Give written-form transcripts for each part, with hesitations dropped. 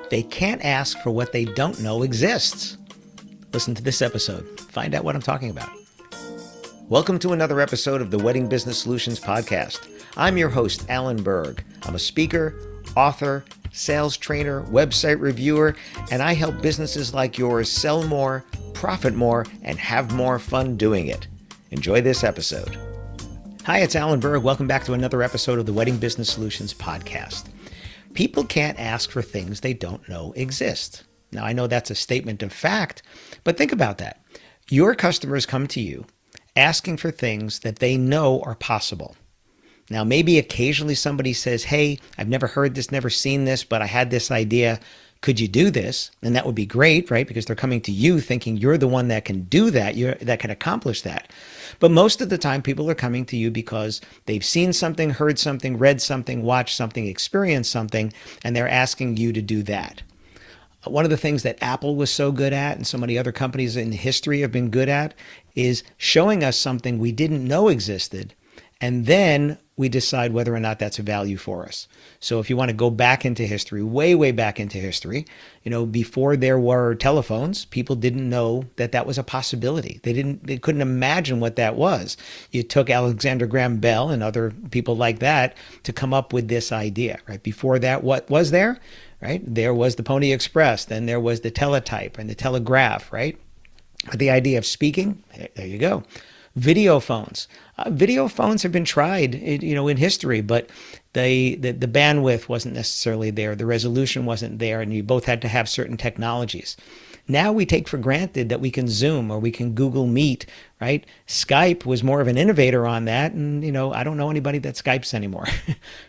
They can't ask for what they don't know exists. Listen to this episode. Find out what I'm talking about. Welcome to another episode of the Wedding Business Solutions Podcast. I'm your host, Alan Berg. I'm a speaker, author, sales trainer, website reviewer, and I help businesses like yours sell more, profit more, and have more fun doing it. Enjoy this episode. Hi, it's Alan Berg. Welcome back to another episode of the Wedding Business Solutions Podcast. People can't ask for things they don't know exist. Now, I know that's a statement of fact, but think about that. Your customers come to you asking for things that they know are possible. Now, maybe occasionally somebody says, hey, I've never heard this, never seen this, but I had this idea. Could you do this? And that would be great, right? Because they're coming to you thinking you're the one that can do that, that can accomplish that. But most of the time, people are coming to you because they've seen something, heard something, read something, watched something, experienced something, and they're asking you to do that. One of the things that Apple was so good at, and so many other companies in history have been good at, is showing us something we didn't know existed, and then we decide whether or not that's a value for us. So if you want to go back into history, way back into history, before there were telephones, people didn't know that that was a possibility. They couldn't imagine what that was. It took Alexander Graham Bell and other people like that to come up with this idea, right? Before that, what was there, right? There was the Pony Express, then there was the teletype and the telegraph, right? The idea of speaking, there you go. Video phones. Video phones have been tried, in history, but the bandwidth wasn't necessarily there. The resolution wasn't there, and you both had to have certain technologies. Now we take for granted that we can Zoom or we can Google Meet, right? Skype was more of an innovator on that, and I don't know anybody that Skypes anymore,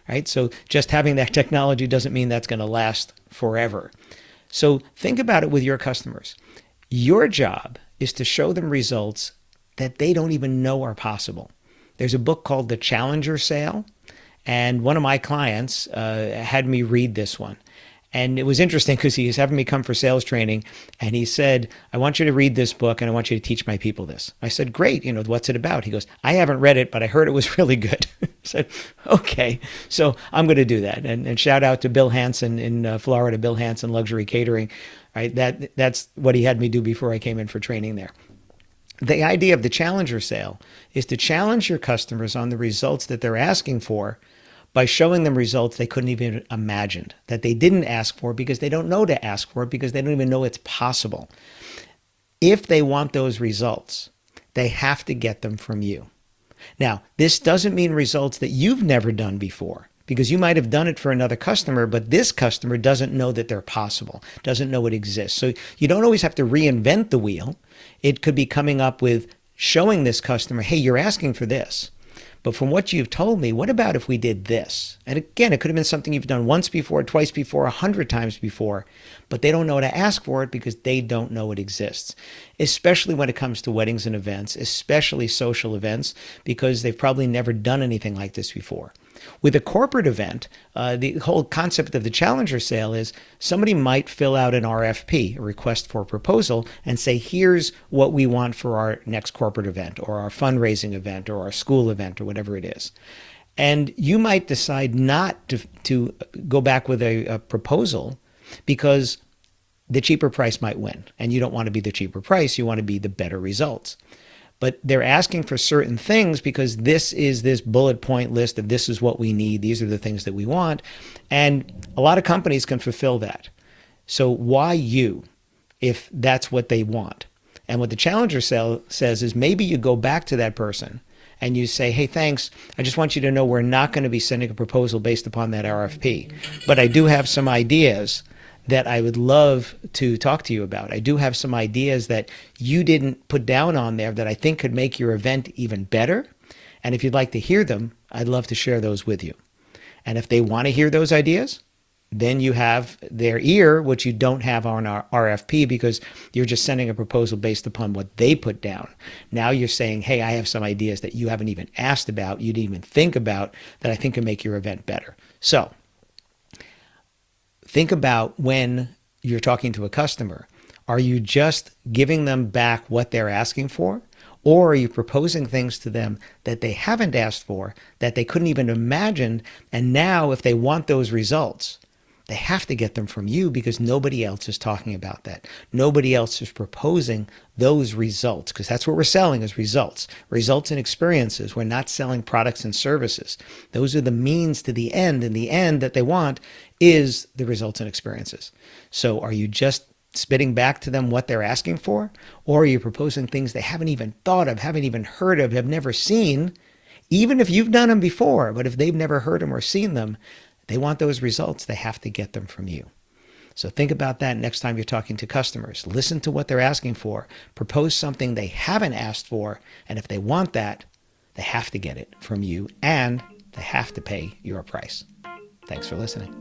right? So just having that technology doesn't mean that's going to last forever. So think about it with your customers. Your job is to show them results that they don't even know are possible. There's a book called The Challenger Sale, and one of my clients had me read this one. And it was interesting because he was having me come for sales training, and he said, I want you to read this book, and I want you to teach my people this. I said, great, what's it about? He goes, I haven't read it, but I heard it was really good. I said, okay, so I'm going to do that. And shout out to Bill Hansen in Florida, Bill Hansen Luxury Catering, right? That's what he had me do before I came in for training there. The idea of the Challenger Sale is to challenge your customers on the results that they're asking for by showing them results they couldn't even imagine, that they didn't ask for because they don't know to ask for it because they don't even know it's possible. If they want those results, they have to get them from you. Now, this doesn't mean results that you've never done before, because you might have done it for another customer, but this customer doesn't know that they're possible, doesn't know it exists. So you don't always have to reinvent the wheel. It could be coming up with showing this customer, hey, you're asking for this, but from what you've told me, what about if we did this? And again, it could have been something you've done once before, twice before, 100 times before, but they don't know to ask for it because they don't know it exists, especially when it comes to weddings and events, especially social events, because they've probably never done anything like this before. With a corporate event, the whole concept of the Challenger Sale is somebody might fill out an RFP, a request for proposal, and say, here's what we want for our next corporate event or our fundraising event or our school event or whatever it is. And you might decide not to go back with a proposal because the cheaper price might win. And you don't want to be the cheaper price, you want to be the better results. But they're asking for certain things because this is this bullet point list of this is what we need. These are the things that we want. And a lot of companies can fulfill that. So why you if that's what they want? And what the Challenger Sale says is maybe you go back to that person and you say, hey, thanks. I just want you to know we're not going to be sending a proposal based upon that RFP. But I do have some ideas that I would love to talk to you about. I do have some ideas that you didn't put down on there that I think could make your event even better. And if you'd like to hear them, I'd love to share those with you. And if they want to hear those ideas, then you have their ear, which you don't have on our RFP because you're just sending a proposal based upon what they put down. Now you're saying, hey, I have some ideas that you haven't even asked about, you didn't even think about, that I think can make your event better. So think about when you're talking to a customer, are you just giving them back what they're asking for? Or are you proposing things to them that they haven't asked for, that they couldn't even imagine, and now if they want those results, they have to get them from you because nobody else is talking about that. Nobody else is proposing those results, because that's what we're selling is results. Results and experiences. We're not selling products and services. Those are the means to the end, and the end that they want is the results and experiences. So are you just spitting back to them what they're asking for? Or are you proposing things they haven't even thought of, haven't even heard of, have never seen, even if you've done them before, but if they've never heard them or seen them, they want those results, they have to get them from you. So think about that next time you're talking to customers. Listen to what they're asking for. Propose something they haven't asked for. And if they want that, they have to get it from you and they have to pay your price. Thanks for listening.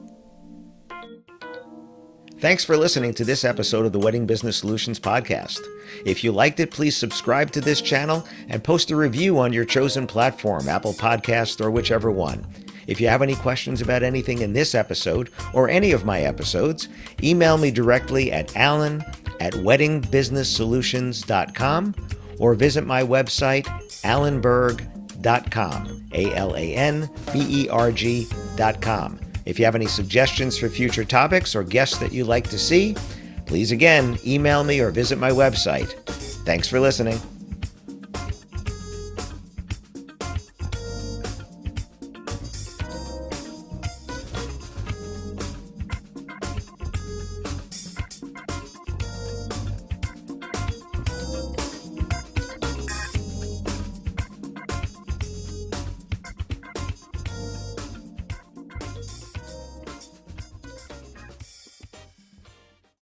Thanks for listening to this episode of the Wedding Business Solutions podcast. If you liked it, please subscribe to this channel and post a review on your chosen platform, Apple Podcasts or whichever one. If you have any questions about anything in this episode or any of my episodes, email me directly at alan@weddingbusinesssolutions.com or visit my website, alanberg.com, alanberg.com. If you have any suggestions for future topics or guests that you'd like to see, please again, email me or visit my website. Thanks for listening.